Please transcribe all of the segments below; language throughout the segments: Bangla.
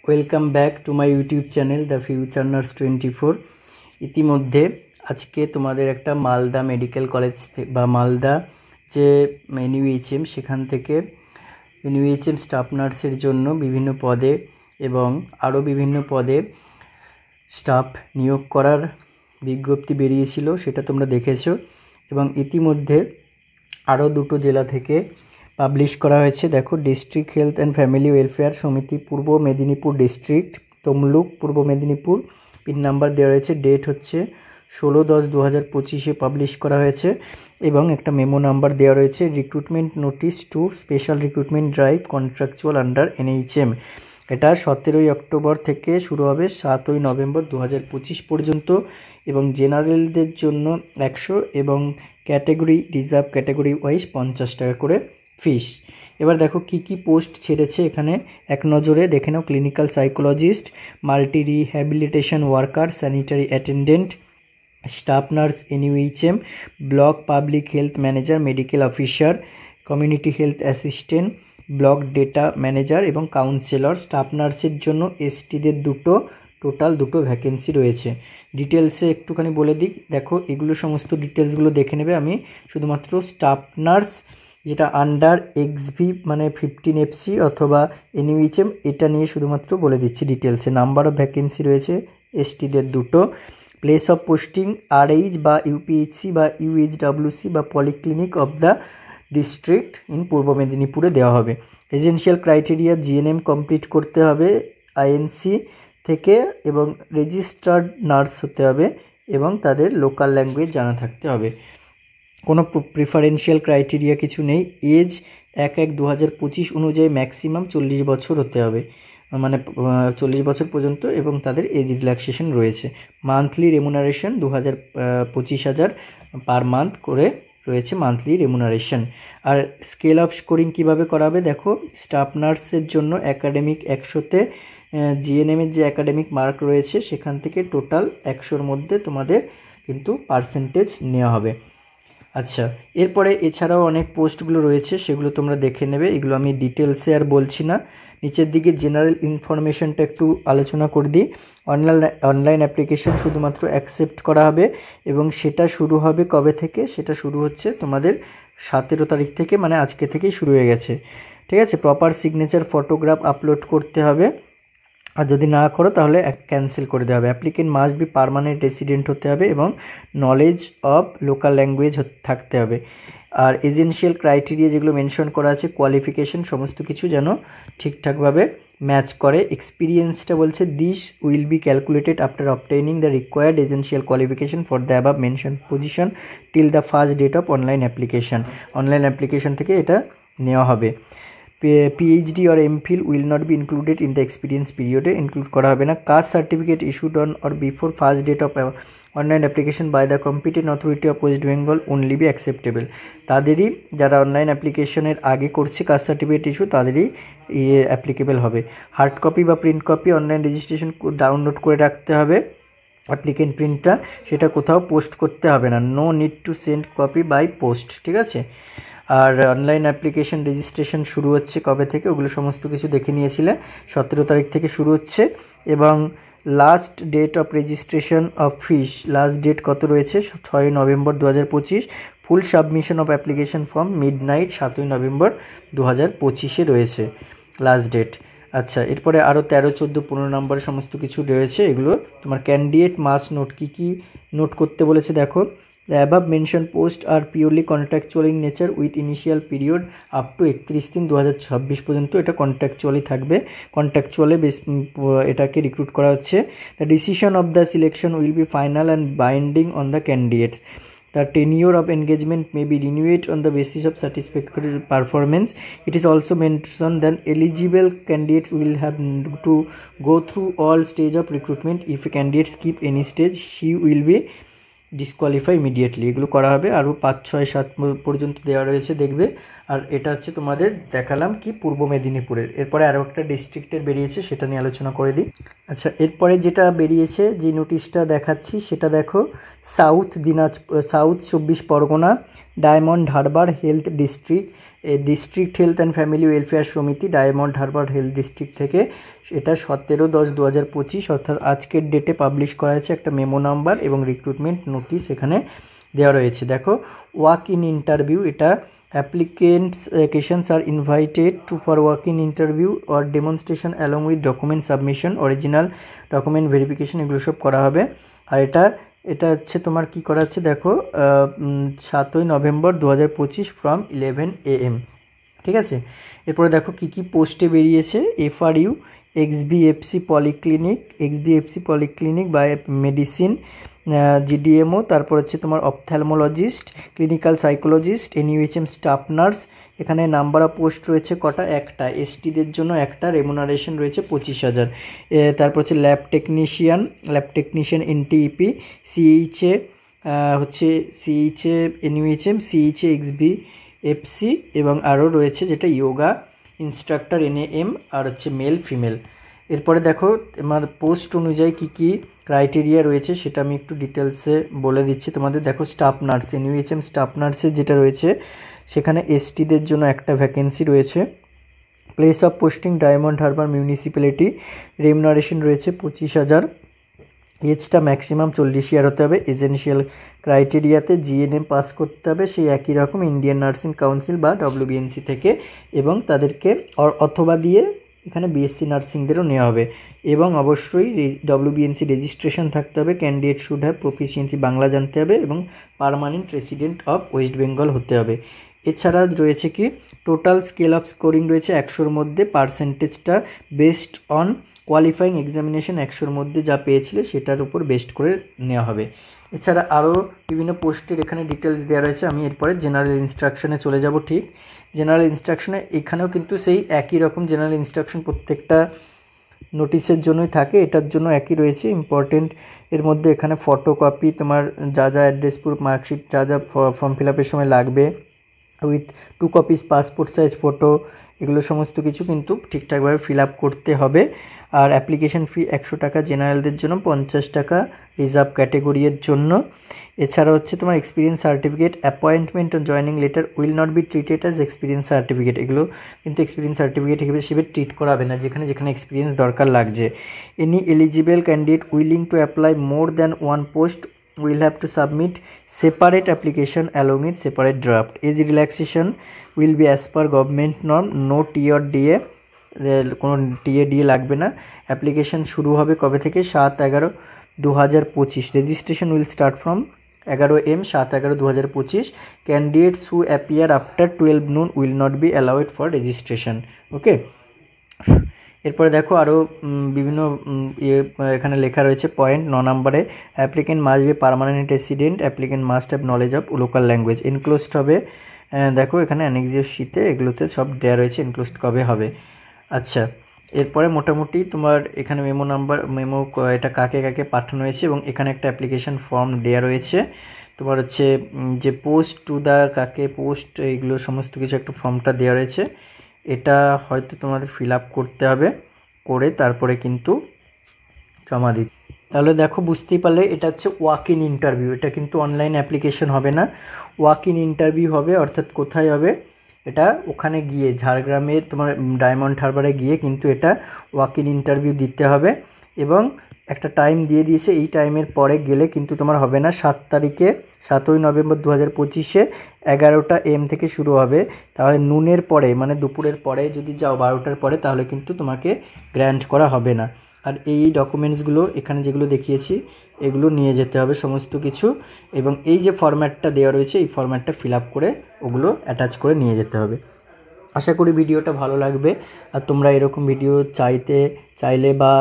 Welcome back to my YouTube channel the future nurse 24। ইতিমধ্যে আজকে তোমাদের একটা মালদা মেডিকেল কলেজ বা মালদা যে এনইউএইচএম সেখান থেকে এনইউএইচএম স্টাফ নার্সের জন্য বিভিন্ন পদে এবং আরও বিভিন্ন পদে স্টাফ নিয়োগ করার বিজ্ঞপ্তি বেরিয়েছিল, সেটা তোমরা দেখেছো। এবং ইতিমধ্যে আরও দুটো জেলা থেকে পাবলিশ করা হয়েছে। দেখো, district health and family welfare সমিতি পূর্ব মেদিনীপুর ডিস্ট্রিক্ট, তমলুক, পূর্ব মেদিনীপুর। পিন নাম্বার দেওয়া রয়েছে, ডেট হচ্ছে 16/10/2025 পাবলিশ করা হয়েছে এবং একটা মেমো নাম্বার দেওয়া রয়েছে, recruitment notice to special recruitment drive contractual under NHM. এটা 17 অক্টোবর থেকে শুরু হবে 7 নভেম্বর 2025 পর্যন্ত এবং জেনারেলদের জন্য 100 এবং ক্যাটাগরি রিজার্ভ ক্যাটাগরি ওয়াইজ 50 টাকা করে ফিস। এবার দেখো কি কি পোস্ট ছেড়েছে এখানে এক নজরে দেখে নাও। Clinical psychologist, multi rehabilitation worker, sanitary attendant, staff nurse NUHM, block public health manager, medical officer, community health assistant, block data manager এবং কাউন্সিলর। স্টাফ নার্সের জন্য এসটিদের টোটাল দুটো ভ্যাকেন্সি রয়েছে। ডিটেলসে একটুখানি বলে দিই, দেখো এগুলো সমস্ত ডিটেলসগুলো দেখে নেবে। আমি শুধুমাত্র স্টাফ নার্স যেটা আন্ডার এক্সভি মানে 15 এফসি অথবা এনইউএইচএম এটা নিয়ে শুধুমাত্র বলে দিচ্ছি ডিটেলসে। নাম্বার অফ ভ্যাকেন্সি রয়েছে এসটিদের দুটো। প্লেস অফ পোস্টিং আরএইচ বা ইউপিএইচসি বা ইউএইচডব্লিউসি বা polyclinic of the district in পূর্ব মেদিনীপুরে দেওয়া হবে। এসেনশিয়াল ক্রাইটেরিয়া জিএনএম কমপ্লিট করতে হবে আইএনসি থেকে এবং রেজিস্টার্ড নার্স হতে হবে এবং তাদের লোকাল ল্যাঙ্গুয়েজ জানা থাকতে হবে। কোনো প্রিফারেন্সিয়াল ক্রাইটেরিয়া কিছু নেই। এজ 1/1/2025 অনুযায়ী ম্যাক্সিমাম 40 বছর হতে হবে, মানে 40 বছর পর্যন্ত, এবং তাদের এজ রিল্যাক্সেশন রয়েছে। মান্থলি রেমুনারেশন 25,000 পার মান্থ করে রয়েছে মান্থলি রেমুনারেশন। আর স্কেল অফ স্কোরিং কীভাবে করাবে দেখো, স্টাফ নার্সের জন্য একাডেমিক 100তে জিএনএমের যে একাডেমিক মার্ক রয়েছে সেখান থেকে টোটাল 100-র মধ্যে তোমাদের কিন্তু পার্সেন্টেজ নেওয়া হবে। আচ্ছা, এরপরে এছাড়াও অনেক পোস্টগুলো রয়েছে, সেগুলো তোমরা দেখে নেবে, এগুলো আমি ডিটেলসে আর বলছি না। নিচের দিকে জেনারেল ইনফরমেশনটা একটু আলোচনা করে দিই। অনলাইন অ্যাপ্লিকেশন শুধুমাত্র অ্যাকসেপ্ট করা হবে এবং সেটা শুরু হবে কবে থেকে? সেটা শুরু হচ্ছে তোমাদের 17 তারিখ থেকে, মানে আজকে থেকেই শুরু হয়ে গেছে, ঠিক আছে। প্রপার সিগনেচার ফটোগ্রাফ আপলোড করতে হবে, আর যদি না করো তাহলে ক্যান্সেল করে দেওয়া হবে। Applicant must be permanent resident হতে হবে এবং নলেজ অফ লোকাল ল্যাঙ্গুয়েজ থাকতে হবে। আর এজেন্সিয়াল ক্রাইটেরিয়া যেগুলো মেনশন করা আছে, কোয়ালিফিকেশন সমস্ত কিছু যেন ঠিকঠাকভাবে ম্যাচ করে। এক্সপিরিয়েন্সটা বলছে this will be calculated after obtaining the required essential qualification for the above mention position till the first date of online application. Online application থেকে এটা নেওয়া হবে। PhD or MPhil will not be included in the experience পিরিয়ডে, ইনক্লুড করা হবে না। Caste certificate issued on or before first date of online application by the competent authority of West Bengal only be acceptable. তাদেরই, যারা অনলাইন অ্যাপ্লিকেশনের আগে করছে কাস্ট সার্টিফিকেট ইস্যু, তাদেরই অ্যাপ্লিকেবল হবে। হার্ড কপি বা print copy online registration download করে রাখতে হবে। অ্যাপ্লিকেন্ট প্রিন্টটা সেটা কোথাও পোস্ট করতে হবে না। No need to send copy by post, ঠিক আছে। আর অনলাইন অ্যাপ্লিকেশন রেজিস্ট্রেশন শুরু হচ্ছে কবে থেকে ওগুলো সমস্ত কিছু দেখে নিয়েছিলে। 17 তারিখ থেকে শুরু হচ্ছে এবং last date of registration of fees, last date কত রয়েছে? 6 November 2025। Full submission of application form midnight 7 November 2025 রয়েছে লাস্ট ডেট। আচ্ছা, এরপরে আরও 13, 14, 15 নম্বরের সমস্ত কিছু রয়েছে, এগুলো তোমার ক্যান্ডিডেট মাস্ট নোট। কী নোট করতে বলেছে দেখো, the above mentioned posts are purely contractual in nature with initial period up to 31/3/2026 পর্যন্ত এটা কন্ট্রাকচুয়ালি থাকবে। কন্ট্রাকচুয়ালে এটাকে রিক্রুট করা হচ্ছে। The decision of the selection will be final and binding on the candidates. The tenure of engagement may be renewed on the basis of satisfactory performance. It is also mentioned that eligible candidates will have to go through all stage of recruitment. If a candidate skip any stage, she will be disqualify immediately. এগুলো করা হবে। আরও 5, 6, 7 পর্যন্ত দেওয়া রয়েছে, দেখবে। আর এটা হচ্ছে তোমাদের দেখালাম কি পূর্ব মেদিনীপুরের। এরপরে আরও একটা ডিস্ট্রিক্টের বেরিয়েছে, সেটা নিয়ে আলোচনা করে দিই। আচ্ছা, এরপরে যেটা বেরিয়েছে, যে নোটিশটা দেখাচ্ছি সেটা দেখো, south 24 Pargana, diamond Harbour health district district health and family welfare সমিতি, ডায়মন্ড হারবার হেলথ ডিস্ট্রিক্ট থেকে। এটা 17/10/2025 অর্থাৎ আজকের ডেটে পাবলিশ করা হয়েছে। একটা মেমো নাম্বার এবং রিক্রুটমেন্ট নোটিশ এখানে দেওয়া রয়েছে। দেখো ওয়াক ইন ইন্টারভিউ, এটা applications are invited to for walk-in interview or demonstration along with document submission, original document verification, এগুলো সব করা হবে। আর এটা হচ্ছে তোমার কি করা হচ্ছে দেখো 7ই নভেম্বর 2025 from 11 AM, ঠিক আছে। এরপরে দেখো কি কি পোস্টে বেরিয়েছে। FRU, XBFC polyclinic by medicine, GDMO, তারপর হচ্ছে তোমার ophthalmologist, clinical psychologist, NUHM staff nurse. এখানে নাম্বার অফ পোস্ট রয়েছে কটা, একটা। STদের জন্য একটা, রেমুনারেশন রয়েছে 25,000। তারপর হচ্ছে ল্যাব টেকনিশিয়ান NTEP, CHA হচ্ছে CHA NUHM, CHA XBFC এবং আরও রয়েছে যেটা ইয়োগা ইনস্ট্রাক্টর NAM, আর হচ্ছে মেল ফিমেল। এরপরে দেখো আমার পোস্ট অনুযায়ী কি কি ক্রাইটেরিয়া রয়েছে সেটা আমি একটু ডিটেলসে বলে দিচ্ছি তোমাদের। দেখো স্টাফ নার্স, NUHM স্টাফ নার্সের যেটা রয়েছে সেখানে STদের জন্য একটা ভ্যাকেন্সি রয়েছে। Place of posting diamond Harbour municipality, remuneration রয়েছে 25,000। এজটা ম্যাক্সিমাম 40 ইয়ার হতে হবে। এজেন্সিয়াল ক্রাইটেরিয়াতে GNM পাস করতে হবে, সেই একই রকম ইন্ডিয়ান নার্সিং কাউন্সিল বা WBNC থেকে, এবং তাদেরকে অথবা দিয়ে এখানে BSc নার্সিংদেরও নেওয়া হবে। এবং অবশ্যই WBNC রেজিস্ট্রেশন থাকতে হবে। Candidate should have proficiency, Bangla জানতে হবে, এবং permanent resident of West Bengal হতে হবে। এছাড়া রয়েছে কি টোটাল স্কেল অফ স্কোরিং রয়েছে 100-র মধ্যে, পার্সেন্টেজটা বেসড অন কোয়ালিফাইং এক্সামিনেশন 100-র মধ্যে যা পেয়েছিলে সেটার উপর বেস্ট করে নেওয়া হবে। এছাড়া আরও বিভিন্ন পোস্টের এখানে ডিটেলস দেওয়া রয়েছে। আমি এরপরে জেনারেল ইনস্ট্রাকশনে চলে যাব। ঠিক জেনারেল ইনস্ট্রাকশনে এখানেও কিন্তু সেই একই রকম জেনারেল ইনস্ট্রাকশন প্রত্যেকটা নোটিশের জন্যই থাকে, এটার জন্য একই রয়েছে। ইম্পর্টেন্ট এর মধ্যে এখানে ফটোকপি, তোমার যা অ্যাড্রেস প্রুফ, মার্কশিট, যা ফর্ম ফিল আপের সময় লাগবে, with 2 copies passport size photo, এগুলো সমস্ত কিছু কিন্তু ঠিকঠাকভাবে ফিল আপ করতে হবে। আর অ্যাপ্লিকেশন ফি 100 টাকা জেনারেলদের জন্য, 50 টাকা রিজার্ভ ক্যাটেগরির জন্য। এছাড়া হচ্ছে তোমার এক্সপিরিয়েন্স সার্টিফিকেট, অ্যাপয়েন্টমেন্ট ও joining letter will not be treated as experience certificate, এগুলো কিন্তু এক্সপিরিয়েন্স সার্টিফিকেট হিসেবে ট্রিট করা হবে না, যেখানে এক্সপিরিয়েন্স দরকার লাগছে। Any eligible candidate willing to apply more than one post will have to submit separate application along with separate draft. Age relaxation will be as per government norm, no T or DA, কোনো TA DA লাগবে না। অ্যাপ্লিকেশন শুরু হবে কবে থেকে, 7/11/2025। Registration will start from 11 AM 7/11/2025। Candidates who appear after 12 noon will not be allowed for registration. Okay, এরপরে দেখো আরও বিভিন্ন এখানে লেখা রয়েছে পয়েন্ট 9 নম্বরে। Applicant must be permanent resident, applicant must have knowledge of local language. Enclosed হবে, দেখো এখানে অ্যানেক্সিও শীতে এগুলোতে সব দেওয়া রয়েছে এনক্লোজড কবে হবে। আচ্ছা, এরপরে মোটামুটি তোমার এখানে মেমো এটা কাকে কাকে পাঠানো হয়েছে, এবং এখানে একটা অ্যাপ্লিকেশন ফর্ম দেওয়া রয়েছে। তোমার হচ্ছে যে পোস্ট টু দ্য কাকে পোস্ট, এগুলো সমস্ত কিছু একটা ফর্মটা দেওয়া রয়েছে। এটা হয়তো তোমাদের ফিল আপ করতে হবে, করে তারপরে কিন্তু জমা দিতে। তাহলে দেখো বুঝতেই পারলে এটা হচ্ছে ওয়াক ইন ইন্টারভিউ, এটা কিন্তু অনলাইন অ্যাপ্লিকেশন হবে না, ওয়াক ইন ইন্টারভিউ হবে। অর্থাৎ কোথায় হবে, এটা ওখানে গিয়ে ঝাড়গ্রামের তোমার ডায়মন্ড হারবারে গিয়ে কিন্তু এটা ওয়াক ইন ইন্টারভিউ দিতে হবে। এবং একটা টাইম দিয়ে দিয়েছে, এই টাইমের পরে গেলে কিন্তু তোমার হবে না। 7 তারিখে 7ই নভেম্বর 2025 11টা AM থেকে শুরু হবে। তাহলে নুনের পরে মানে দুপুরের পরে যদি যাও 12টার পরে, তাহলে কিন্তু তোমাকে গ্র্যান্ট করা হবে না। আর এই ডকুমেন্টসগুলো এখানে যেগুলো দেখিয়েছি এগুলো নিয়ে যেতে হবে সমস্ত কিছু, এবং এই যে ফরম্যাটটা দেওয়া রয়েছে এই ফরম্যাটটা ফিল আপ করে ওগুলো অ্যাটাচ করে নিয়ে যেতে হবে। আশা করি ভিডিওটা ভালো লাগবে। আর তোমরা এরকম ভিডিও চাইলে বা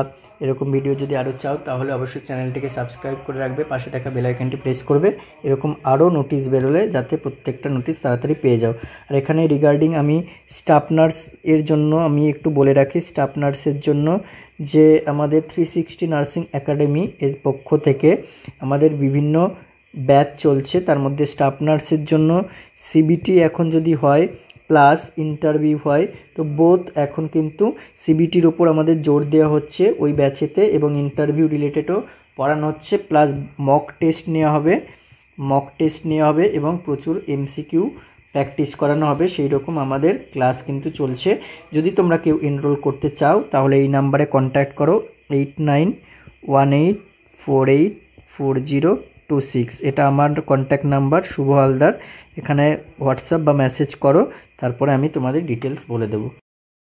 এরকম ভিডিও যদি আরও চাও তাহলে অবশ্যই চ্যানেলটিকে সাবস্ক্রাইব করে রাখবে, পাশে থাকা বেল আইকনটি প্রেস করবে, এরকম আরও নোটিশ বেরোলে যাতে প্রত্যেকটা নোটিশ তাড়াতাড়ি পেয়ে যাও। আর এখানে রিগার্ডিং আমি স্টাফ নার্স এর জন্য আমি একটু বলে রাখি, স্টাফ নার্সের জন্য যে আমাদের 360 নার্সিং একাডেমি এর পক্ষ থেকে আমাদের বিভিন্ন ব্যাচ চলছে, তার মধ্যে স্টাফ নার্সের জন্য CBT এখন যদি হয় প্লাস ইন্টারভিউ হয়, তো বোথ এখন কিন্তু CBTর ওপর আমাদের জোর দেওয়া হচ্ছে ওই ব্যাচেতে, এবং ইন্টারভিউ রিলেটেডও পড়ানো হচ্ছে, প্লাস মক টেস্ট নেওয়া হবে এবং প্রচুর MCQ প্র্যাকটিস করানো হবে, সেই রকম আমাদের ক্লাস কিন্তু চলছে। যদি তোমরা কেউ এনরোল করতে চাও তাহলে এই নাম্বারে কন্ট্যাক্ট করো 8918484026। এটা আমার কন্ট্যাক্ট নাম্বার, শুভ হালদার। এখানে হোয়াটসঅ্যাপ বা মেসেজ করো, তারপরে আমি তোমাদের ডিটেলস বলে দেবো।